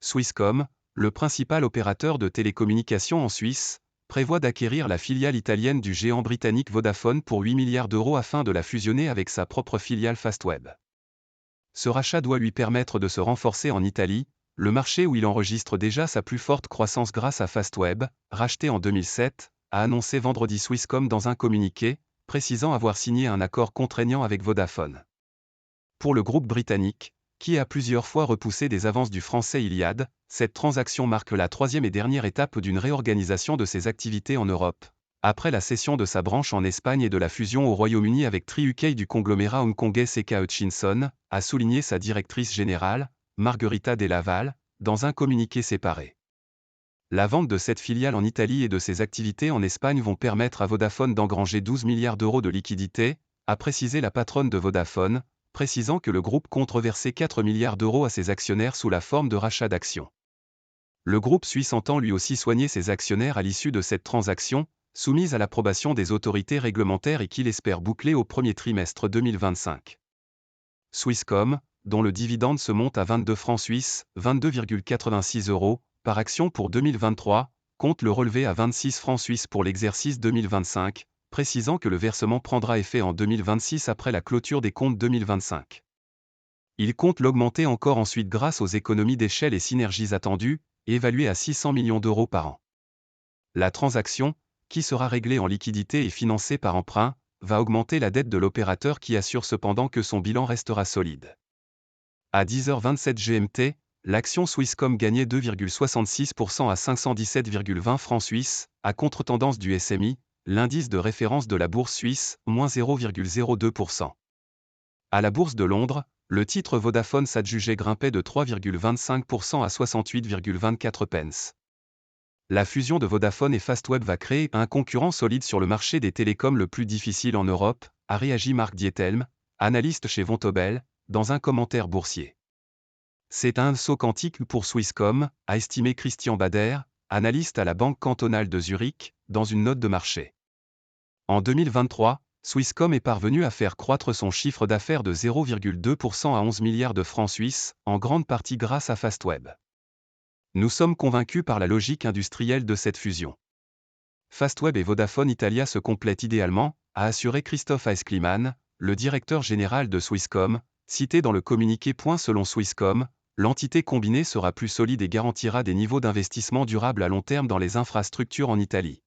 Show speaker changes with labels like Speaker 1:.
Speaker 1: Swisscom, le principal opérateur de télécommunications en Suisse, prévoit d'acquérir la filiale italienne du géant britannique Vodafone pour 8 milliards d'euros afin de la fusionner avec sa propre filiale Fastweb. Ce rachat doit lui permettre de se renforcer en Italie, le marché où il enregistre déjà sa plus forte croissance grâce à Fastweb, racheté en 2007, a annoncé vendredi Swisscom dans un communiqué, précisant avoir signé un accord contraignant avec Vodafone. Pour le groupe britannique, qui a plusieurs fois repoussé des avances du français Iliad, cette transaction marque la troisième et dernière étape d'une réorganisation de ses activités en Europe. Après la cession de sa branche en Espagne et de la fusion au Royaume-Uni avec Tri-UK du conglomérat hongkongais CK Hutchison, a souligné sa directrice générale, Margherita Delaval, dans un communiqué séparé. La vente de cette filiale en Italie et de ses activités en Espagne vont permettre à Vodafone d'engranger 12 milliards d'euros de liquidités, a précisé la patronne de Vodafone, précisant que le groupe compte reverser 4 milliards d'euros à ses actionnaires sous la forme de rachat d'actions. Le groupe suisse entend lui aussi soigner ses actionnaires à l'issue de cette transaction, soumise à l'approbation des autorités réglementaires et qu'il espère boucler au premier trimestre 2025. Swisscom, dont le dividende se monte à 22 francs suisses, 22,86 euros, par action pour 2023, compte le relever à 26 francs suisses pour l'exercice 2025, précisant que le versement prendra effet en 2026 après la clôture des comptes 2025. Il compte l'augmenter encore ensuite grâce aux économies d'échelle et synergies attendues, évaluées à 600 millions d'euros par an. La transaction, qui sera réglée en liquidité et financée par emprunt, va augmenter la dette de l'opérateur qui assure cependant que son bilan restera solide. À 10h27 GMT, l'action Swisscom gagnait 2,66% à 517,20 francs suisses, à contre-tendance du SMI, l'indice de référence de la bourse suisse, moins 0,02%. À la bourse de Londres, le titre Vodafone s'adjugeait grimpait de 3,25% à 68,24 pence. La fusion de Vodafone et Fastweb va créer un concurrent solide sur le marché des télécoms le plus difficile en Europe, a réagi Marc Dietelm, analyste chez Vontobel, dans un commentaire boursier. C'est un saut quantique pour Swisscom, a estimé Christian Bader, analyste à la Banque cantonale de Zurich, dans une note de marché. En 2023, Swisscom est parvenu à faire croître son chiffre d'affaires de 0,2% à 11 milliards de francs suisses, en grande partie grâce à Fastweb. Nous sommes convaincus par la logique industrielle de cette fusion. Fastweb et Vodafone Italia se complètent idéalement, a assuré Christophe Aeskliman, le directeur général de Swisscom, cité dans le communiqué. Selon Swisscom, l'entité combinée sera plus solide et garantira des niveaux d'investissement durables à long terme dans les infrastructures en Italie.